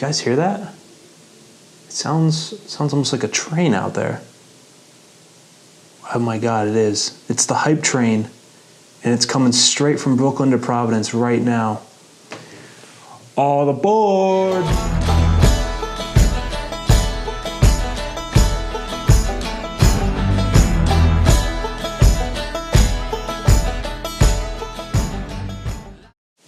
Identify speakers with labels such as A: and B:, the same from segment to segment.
A: guys hear that? It sounds almost like a train out there. Oh my God, it is. It's the hype train, and it's coming straight from Brooklyn to Providence right now. All aboard!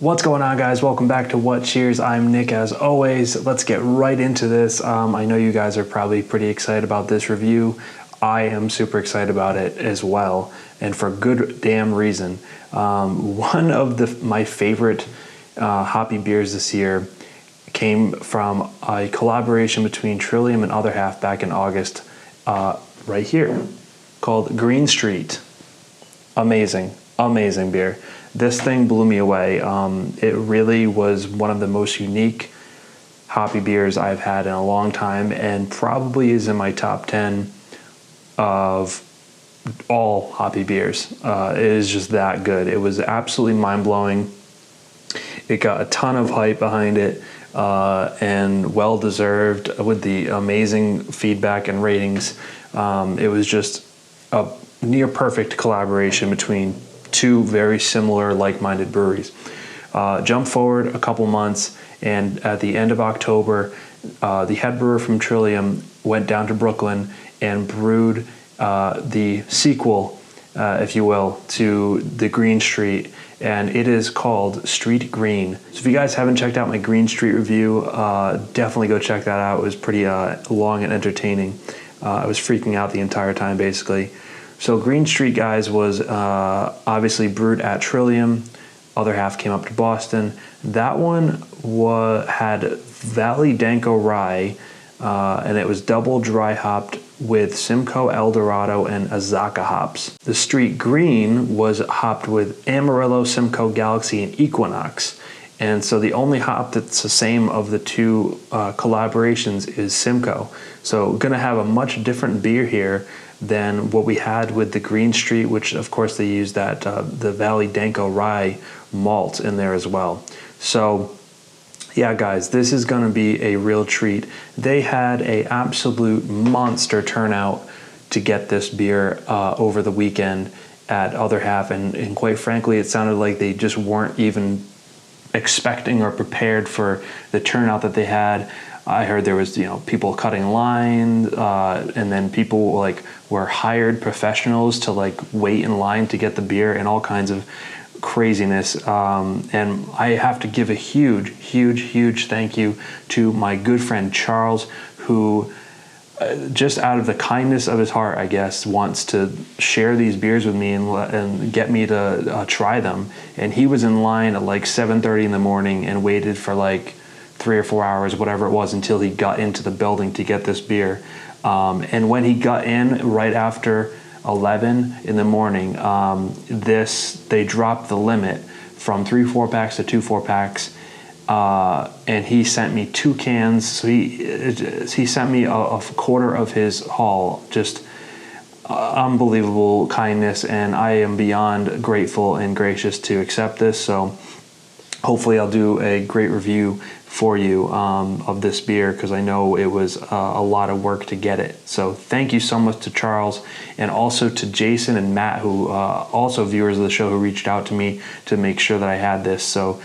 A: What's going on, guys? Welcome back to What Cheers. I'm Nick, as always. Let's get right into this. I know you guys are probably pretty excited about this review. I am super excited about it as well, and for good damn reason. One of my favorite hoppy beers this year came from a collaboration between Trillium and Other Half back in August, right here, called Green Street. Amazing, amazing beer. This thing blew me away. It really was one of the most unique hoppy beers I've had in a long time, and probably is in my top 10 of all hoppy beers. It is just that good. It was absolutely mind-blowing. It got a ton of hype behind it, and well-deserved with the amazing feedback and ratings. It was just a near-perfect collaboration between two very similar, like-minded breweries. Jump forward a couple months, and at the end of October, the head brewer from Trillium went down to Brooklyn and brewed the sequel, if you will, to the Green Street, and it is called Street Green. So if you guys haven't checked out my Green Street review, definitely go check that out. It was pretty long and entertaining. I was freaking out the entire time, basically. So Green Street, guys, was obviously brewed at Trillium. Other Half came up to Boston. That one had Valley Danko rye, and it was double dry hopped with Simcoe, Eldorado, and Azaka hops. The Street Green was hopped with Amarillo, Simcoe, Galaxy, and Equinox. And so the only hop that's the same of the two collaborations is Simcoe. So gonna have a much different beer here than what we had with the Green Street, which of course they used that the Valley Danko rye malt in there as well. So yeah, guys, this is gonna be a real treat. They had an absolute monster turnout to get this beer over the weekend at Other Half, and quite frankly, it sounded like they just weren't even expecting or prepared for the turnout that they had. I heard there was, people cutting lines, and then people were hired professionals to wait in line to get the beer, and all kinds of craziness. And I have to give a huge thank you to my good friend Charles, who just out of the kindness of his heart, I guess, wants to share these beers with me and get me to try them. And he was in line at 7:30 in the morning and waited for 3 or 4 hours, whatever it was, until he got into the building to get this beer. And when he got in right after 11 in the morning, they dropped the limit from 3 4-packs to 2 4-packs. And he sent me 2 cans. So he sent me a quarter of his haul. Just unbelievable kindness, and I am beyond grateful and gracious to accept this. So hopefully I'll do a great review for you of this beer, because I know it was a lot of work to get it. So thank you so much to Charles, and also to Jason and Matt, who also viewers of the show, who reached out to me to make sure that I had this. So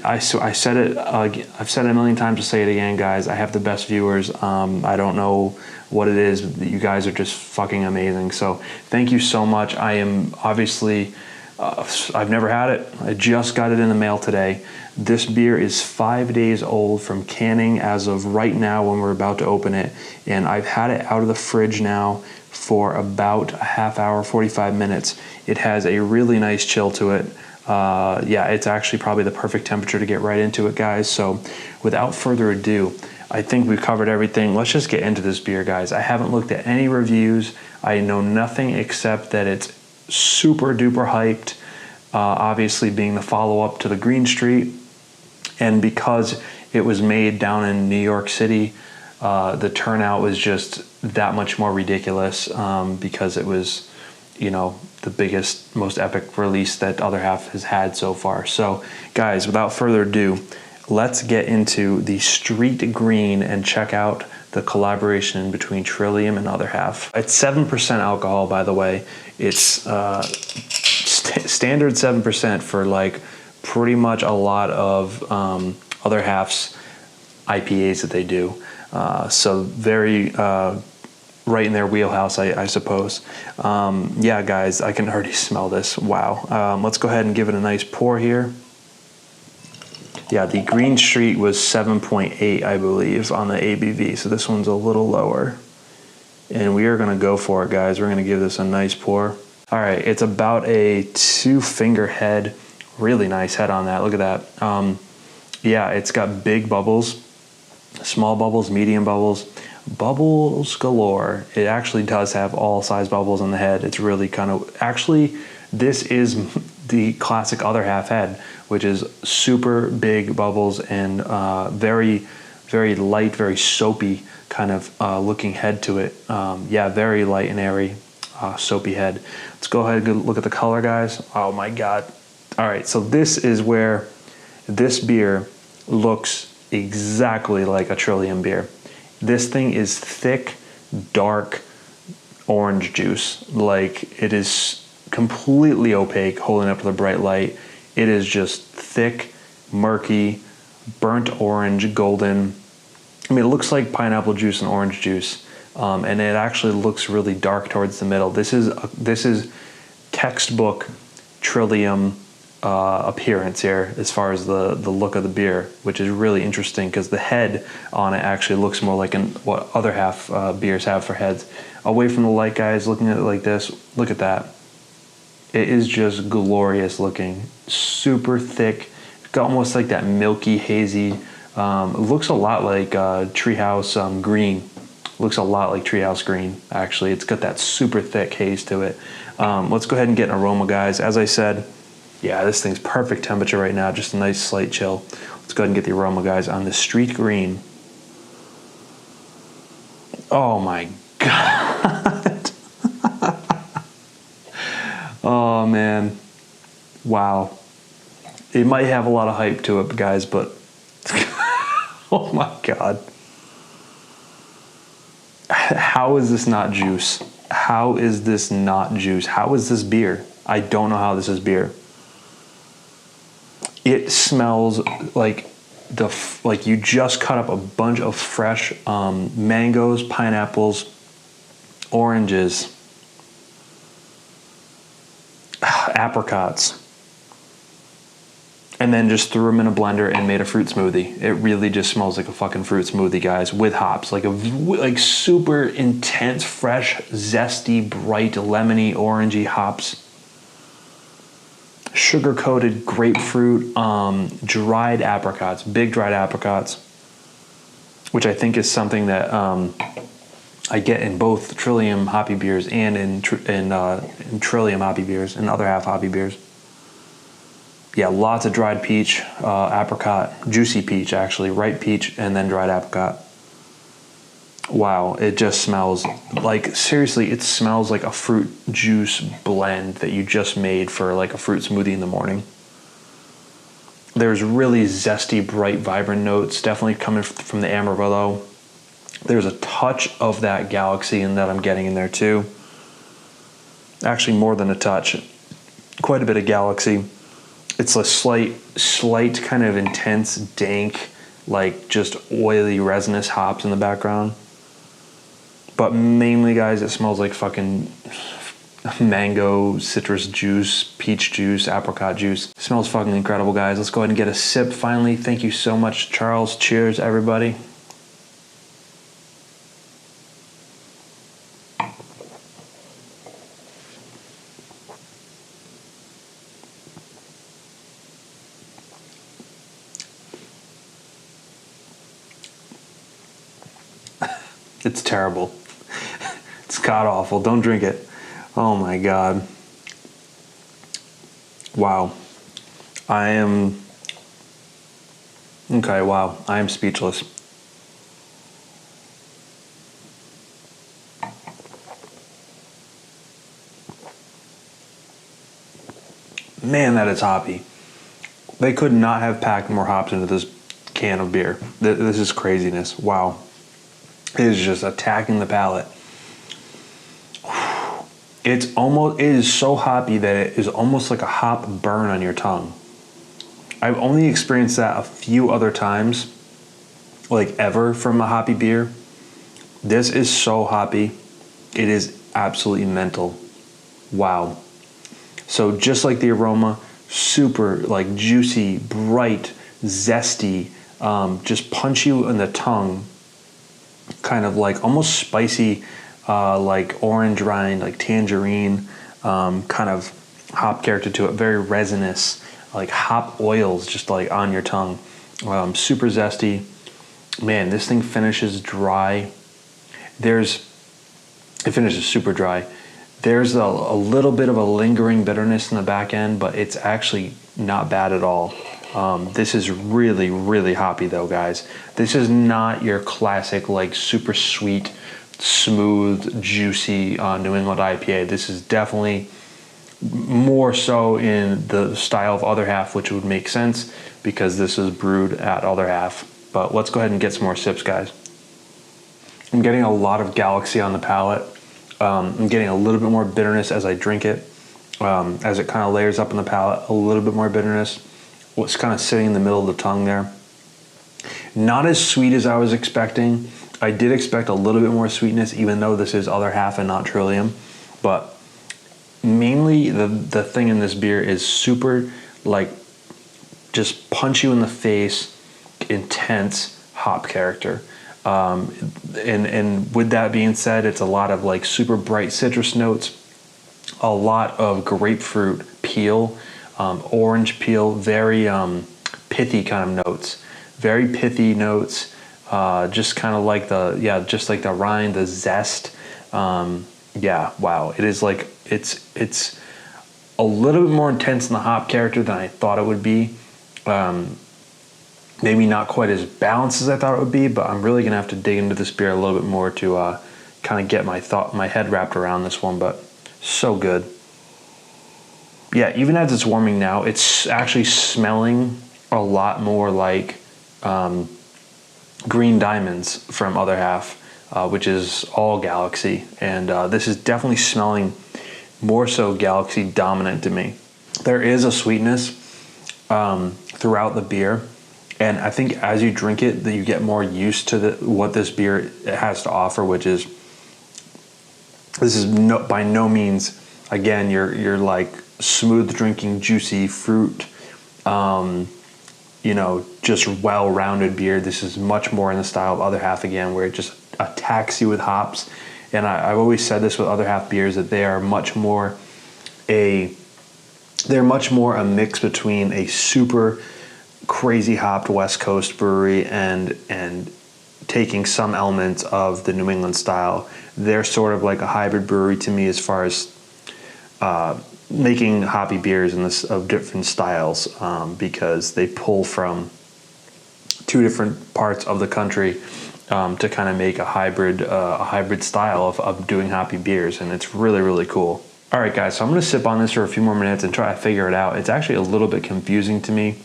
A: I said it, I've said it a million times, to say it again, guys. I have the best viewers. I don't know what it is. You guys are just fucking amazing. So thank you so much. I am obviously, I've never had it. I just got it in the mail today. This beer is 5 days old from canning as of right now when we're about to open it. And I've had it out of the fridge now for about a half hour, 45 minutes. It has a really nice chill to it. Yeah, it's actually probably the perfect temperature to get right into it, guys. So without further ado, I think we've covered everything. Let's just get into this beer, guys. I haven't looked at any reviews. I know nothing except that it's super duper hyped, obviously being the follow-up to the Green Street. And because it was made down in New York City, the turnout was just that much more ridiculous, because it was, the biggest, most epic release that Other Half has had so far. So guys, without further ado, let's get into the street green and check out the collaboration between Trillium and Other Half. It's 7% alcohol, by the way. It's standard 7% for like pretty much a lot of Other Half's IPAs that they do. So very right in their wheelhouse, I suppose. Yeah, guys, I can already smell this. Wow. Let's go ahead and give it a nice pour here. Yeah, the Green Street was 7.8, I believe, on the ABV. So this one's a little lower. And we are going to go for it, guys. We're going to give this a nice pour. All right, it's about a 2-finger head. Really nice head on that. Look at that. Yeah, it's got big bubbles, small bubbles, medium bubbles, bubbles galore. It actually does have all size bubbles on the head. It's really kind of, actually, this is the classic Other Half head, which is super big bubbles and very, very light, very soapy kind of looking head to it. Yeah, very light and airy, soapy head. Let's go ahead and look at the color, guys. Oh my God. All right, so this is where this beer looks exactly like a Trillium beer. This thing is thick, dark orange juice. Like, it is completely opaque, holding up to the bright light. It is just thick, murky, burnt orange, golden. I mean, it looks like pineapple juice and orange juice, and it actually looks really dark towards the middle. This is textbook Trillium appearance here as far as the look of the beer, which is really interesting because the head on it actually looks more like what Other Half beers have for heads. Away from the light, guys, looking at it like this, look at that. It is just glorious looking, super thick, got almost like that milky, hazy. It looks a lot like Treehouse Green. Looks a lot like Treehouse Green, actually. It's got that super thick haze to it. Let's go ahead and get an aroma, guys. As I said, yeah, this thing's perfect temperature right now, just a nice slight chill. Let's go ahead and get the aroma, guys, on the Street Green. Oh my God. Oh man, wow. It might have a lot of hype to it, guys, but oh my God. How is this not juice? How is this not juice? How is this beer? I don't know how this is beer. It smells like you just cut up a bunch of fresh mangoes, pineapples, oranges, apricots, and then just threw them in a blender and made a fruit smoothie. It really just smells like a fucking fruit smoothie, guys, with hops, like super intense, fresh, zesty, bright, lemony, orangey hops, sugar-coated grapefruit, dried apricots, big dried apricots, which I think is something that I get in both Trillium hoppy beers and in Trillium hoppy beers and Other Half hoppy beers. Yeah, lots of dried peach, apricot, juicy peach actually, ripe peach, and then dried apricot. Wow, it just smells like, seriously, it smells like a fruit juice blend that you just made for like a fruit smoothie in the morning. There's really zesty, bright, vibrant notes, definitely coming from the Amarillo. There's a touch of that Galaxy in that I'm getting in there too. Actually, more than a touch. Quite a bit of Galaxy. It's a slight kind of intense, dank, like just oily, resinous hops in the background. But mainly, guys, it smells like fucking mango, citrus juice, peach juice, apricot juice. It smells fucking incredible, guys. Let's go ahead and get a sip finally. Thank you so much, Charles. Cheers, everybody. It's terrible. It's god-awful. Don't drink it. Oh my God. Wow. Okay, wow. I am speechless. Man, that is hoppy. They could not have packed more hops into this can of beer. This is craziness. Wow. It is just attacking the palate. It is so hoppy that it is almost like a hop burn on your tongue. I've only experienced that a few other times, like ever, from a hoppy beer. This is so hoppy. It is absolutely mental. Wow. So just like the Aroma, super like juicy, bright, zesty, just punch you in the tongue, kind of like almost spicy, like orange rind, like tangerine, kind of hop character to it, very resinous, like hop oils just like on your tongue. Super zesty. Man, this thing finishes dry. It finishes super dry. There's a little bit of a lingering bitterness in the back end, but it's actually not bad at all. This is really, really hoppy though, guys. This is not your classic, like super sweet, smooth, juicy New England IPA. This is definitely more so in the style of Other Half, which would make sense because this is brewed at Other Half. But let's go ahead and get some more sips, guys. I'm getting a lot of Galaxy on the palate. I'm getting a little bit more bitterness as I drink it. As it kind of layers up in the palate, a little bit more bitterness. What's kind of sitting in the middle of the tongue there. Not as sweet as I was expecting. I did expect a little bit more sweetness, even though this is Other Half and not Trillium. But mainly the thing in this beer is super, like, just punch you in the face, intense hop character. And with that being said, it's a lot of like super bright citrus notes, a lot of grapefruit peel, orange peel, very pithy kind of notes, very pithy notes, just kind of like just like the rind, the zest. Yeah, wow, it is like it's a little bit more intense in the hop character than I thought it would be. Maybe not quite as balanced as I thought it would be, but I'm really gonna have to dig into this beer a little bit more to kind of get my head wrapped around this one. But so good. Yeah, even as it's warming now, it's actually smelling a lot more like Green Diamonds from Other Half, which is all Galaxy, and this is definitely smelling more so Galaxy dominant to me. There is a sweetness throughout the beer. And I think as you drink it, that you get more used to what this beer has to offer, which is, this is by no means, again, you're like smooth drinking, juicy fruit, you know, just well-rounded beer. This is much more in the style of Other Half again, where it just attacks you with hops. And I've always said this with Other Half beers, that they are much more a mix between a super crazy hopped West Coast brewery and taking some elements of the New England style. They're sort of like a hybrid brewery to me as far as making hoppy beers of different styles, because they pull from two different parts of the country to kind of make a hybrid style of doing hoppy beers, and it's really, really cool. All right, guys, so I'm gonna sip on this for a few more minutes and try to figure it out. It's actually a little bit confusing to me.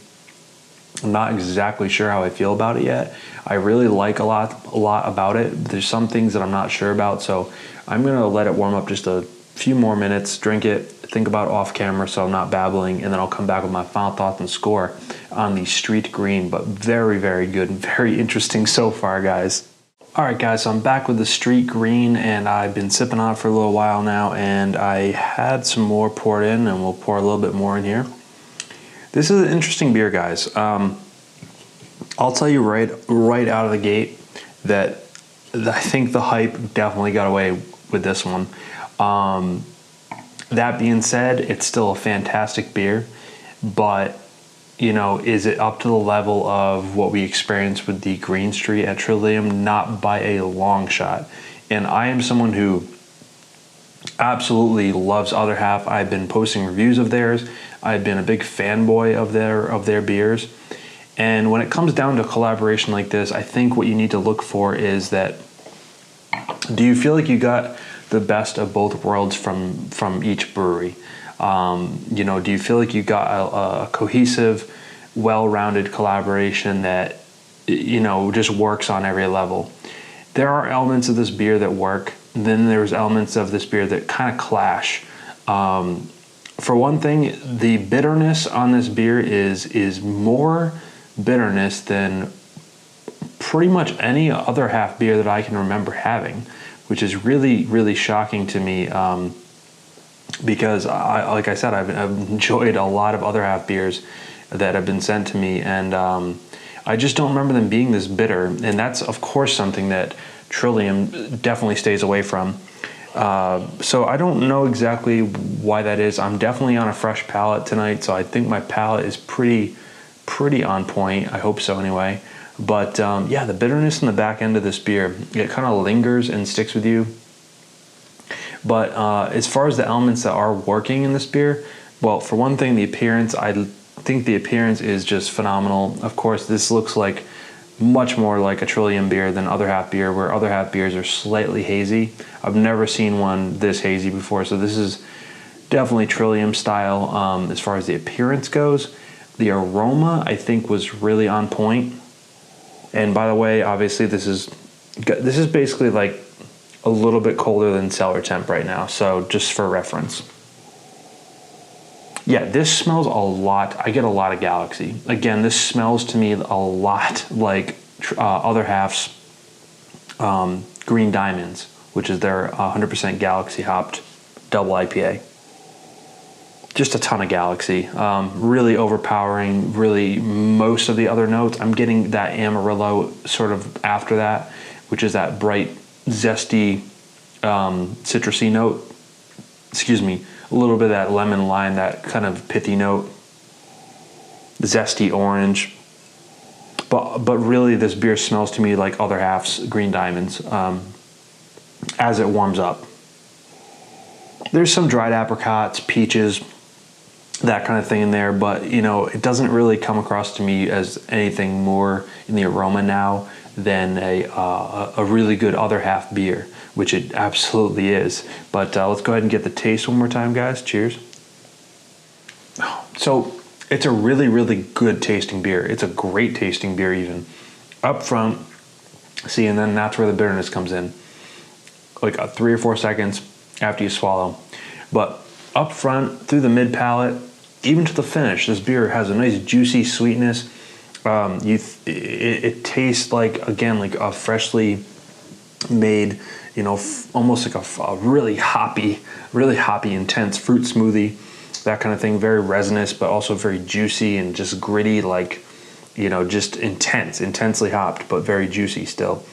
A: I'm not exactly sure how I feel about it yet. I really like a lot about it. There's some things that I'm not sure about, so I'm gonna let it warm up just a few more minutes, drink it, think about it off camera so I'm not babbling, and then I'll come back with my final thoughts and score on the Street Green. But very, very good and very interesting so far, guys. All right, guys, so I'm back with the Street Green, and I've been sipping on it for a little while now, and I had some more poured in, and we'll pour a little bit more in here. This is an interesting beer, guys. I'll tell you right out of the gate that I think the hype definitely got away with this one. That being said, it's still a fantastic beer, but you know, is it up to the level of what we experienced with the Green Street at Trillium? Not by a long shot. And I am someone who absolutely loves Other Half. I've been posting reviews of theirs. I've been a big fanboy of their beers. And when it comes down to collaboration like this, I think what you need to look for is that, do you feel like you got the best of both worlds from each brewery? You know, do you feel like you got a cohesive, well-rounded collaboration that you know, just works on every level. There are elements of this beer that work. Then there's elements of this beer that kind of clash. For one thing, the bitterness on this beer is more bitterness than pretty much any other half beer that I can remember having, which is really, really shocking to me, because like I said, I've enjoyed a lot of other half beers that have been sent to me, and I just don't remember them being this bitter. And that's, of course, something that Trillium definitely stays away from. So I don't know exactly why that is. I'm definitely on a fresh palate tonight, so I think my palate is pretty on point. I hope so anyway. But yeah, the bitterness in the back end of this beer, it kind of lingers and sticks with you. But as far as the elements that are working in this beer, well, for one thing, the appearance, I think the appearance is just phenomenal. Of course, this looks like much more like a Trillium beer than other half beer, where other half beers are slightly hazy. I've never seen one this hazy before, so this is definitely Trillium style as far as the appearance goes. The aroma, I think, was really on point. And by the way, obviously this is basically like a little bit colder than cellar temp right now, so just for reference. Yeah, this smells a lot. I get a lot of Galaxy. Again, this smells to me a lot like other half's Green Diamonds, which is their 100% Galaxy hopped double IPA. Just a ton of Galaxy. Really overpowering, really most of the other notes. I'm getting that Amarillo sort of after that, which is that bright, zesty, citrusy note. Excuse me. A little bit of that lemon lime, that kind of pithy note, zesty orange, but really this beer smells to me like other half's Green Diamonds as it warms up. There's some dried apricots, peaches, that kind of thing in there, but you know, it doesn't really come across to me as anything more in the aroma now than a really good other half beer, which it absolutely is. But let's go ahead and get the taste one more time, guys. Cheers. So it's a really, really good tasting beer. It's a great tasting beer even. Up front, see, and then that's where the bitterness comes in. Like 3 or 4 seconds after you swallow. But up front, through the mid palate, even to the finish, this beer has a nice juicy sweetness. It tastes like, again, like a freshly made, you know, almost like a really hoppy, intense fruit smoothie, that kind of thing. Very resinous, but also very juicy and just gritty, like, you know, just intensely hopped, but very juicy still.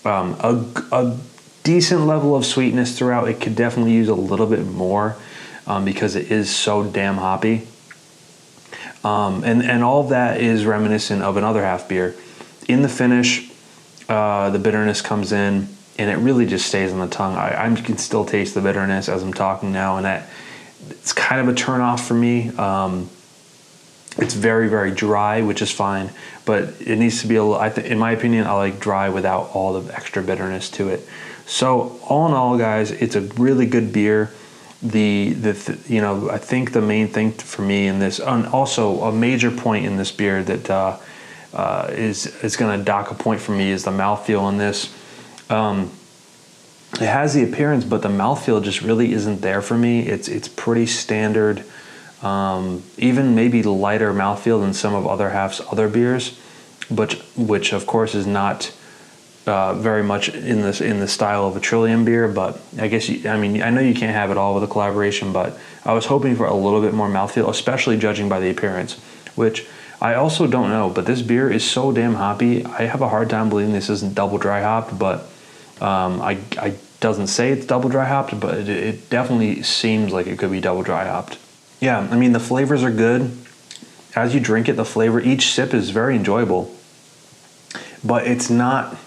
A: A decent level of sweetness throughout. It could definitely use a little bit more because it is so damn hoppy. And all of that is reminiscent of another half beer. In the finish, the bitterness comes in, and it really just stays on the tongue. I can still taste the bitterness as I'm talking now, and it's kind of a turn off for me. It's very, very dry, which is fine, but it needs to be in my opinion, I like dry without all the extra bitterness to it. So all in all, guys, it's a really good beer. You know, I think the main thing for me in this, and also a major point in this beer that is going to dock a point for me, is the mouthfeel in this. It has the appearance, but the mouthfeel just really isn't there for me. It's pretty standard, even maybe lighter mouthfeel than some of other half's other beers, but which of course is not very much in the style of a Trillium beer. But I guess I know you can't have it all with a collaboration, but I was hoping for a little bit more mouthfeel, especially judging by the appearance, which I also don't know. But this beer is so damn hoppy. I have a hard time believing this isn't double dry hopped, but I doesn't say it's double dry hopped, but it definitely seems like it could be double dry hopped. Yeah, I mean, the flavors are good. As you drink it, the flavor, each sip is very enjoyable, but it's not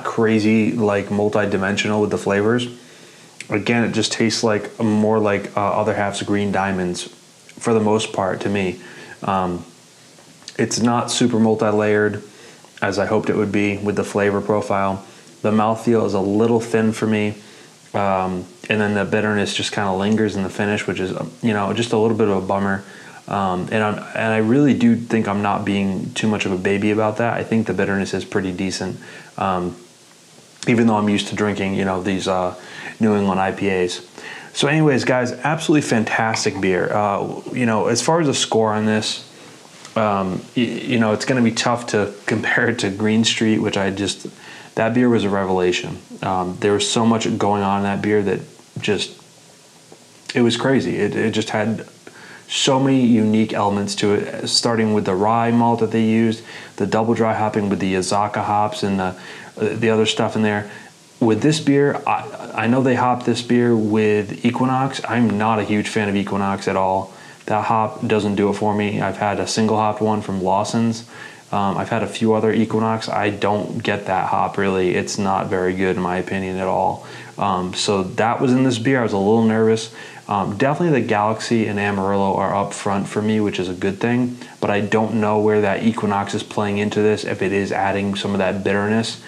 A: crazy, like multi-dimensional with the flavors. Again, it just tastes like more like other half's Green Diamonds for the most part to me. It's not super multi-layered as I hoped it would be with the flavor profile. The mouthfeel is a little thin for me, and then the bitterness just kind of lingers in the finish, which is, you know, just a little bit of a bummer. And I really do think I'm not being too much of a baby about that. I think the bitterness is pretty decent, even though I'm used to drinking, you know, these New England IPAs. So anyways, guys, absolutely fantastic beer. You know, as far as a score on this, you know, it's going to be tough to compare it to Green Street, which that beer was a revelation. There was so much going on in that beer that it was crazy. It just had so many unique elements to it, starting with the rye malt that they used, the double dry hopping with the Yazaka hops and the other stuff in there. With this beer, I know they hopped this beer with Equinox. I'm not a huge fan of Equinox at all. That hop doesn't do it for me. I've had a single hopped one from Lawson's. I've had a few other Equinox. I don't get that hop really. It's not very good in my opinion at all. So that was in this beer. I was a little nervous. Definitely the Galaxy and Amarillo are up front for me, which is a good thing. But I don't know where that Equinox is playing into this, if it is adding some of that bitterness.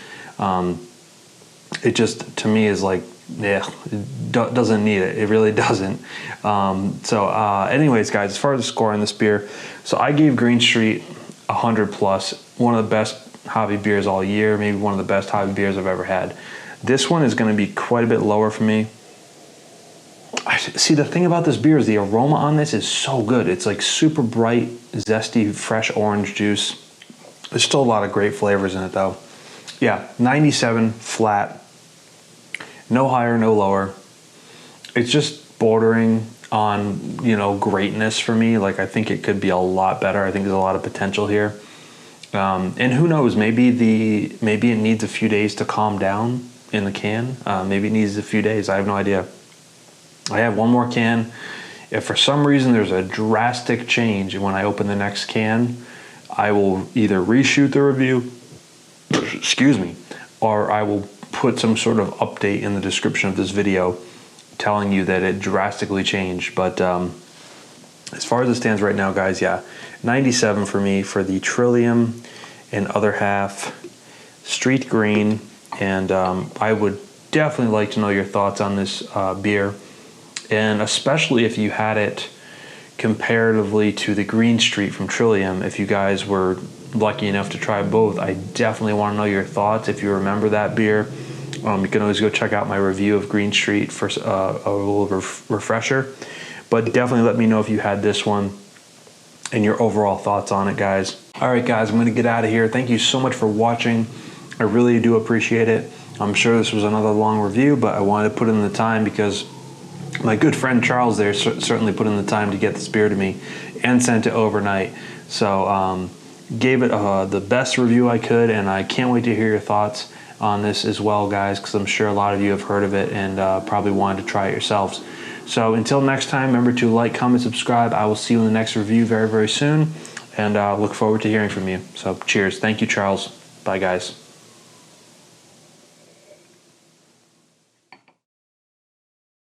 A: It just, to me, is like, yeah, it doesn't need it. It really doesn't. Anyways, guys, as far as the score on this beer, so I gave Green Street 100 plus, one of the best hobby beers all year, maybe one of the best hobby beers I've ever had. This one is going to be quite a bit lower for me. See, the thing about this beer is the aroma on this is so good. It's like super bright, zesty, fresh orange juice. There's still a lot of great flavors in it though. Yeah, 97 flat. No higher, no lower. It's just bordering on, you know, greatness for me. Like, I think it could be a lot better. I think there's a lot of potential here. And who knows, maybe it needs a few days to calm down in the can. Maybe it needs a few days. I have no idea. I have one more can. If for some reason there's a drastic change when I open the next can, I will either reshoot the review, excuse me, or I will put some sort of update in the description of this video telling you that it drastically changed. But as far as it stands right now, guys, yeah, 97 for me for the Trillium and other half Street Green. And I would definitely like to know your thoughts on this beer, and especially if you had it comparatively to the Green Street from Trillium. If you guys were lucky enough to try both, I definitely want to know your thoughts. If you remember that beer, you can always go check out my review of Green Street for a little refresher. But definitely let me know if you had this one and your overall thoughts on it, guys. All right, guys, I'm going to get out of here. Thank you so much for watching. I really do appreciate it. I'm sure this was another long review, but I wanted to put in the time because my good friend Charles there certainly put in the time to get this beer to me and sent it overnight. So gave it the best review I could, and I can't wait to hear your thoughts on this as well, guys, because I'm sure a lot of you have heard of it and probably wanted to try it yourselves. So until next time, remember to like, comment, subscribe. I will see you in the next review very, very soon, and look forward to hearing from you. So cheers. Thank you, Charles. Bye, guys.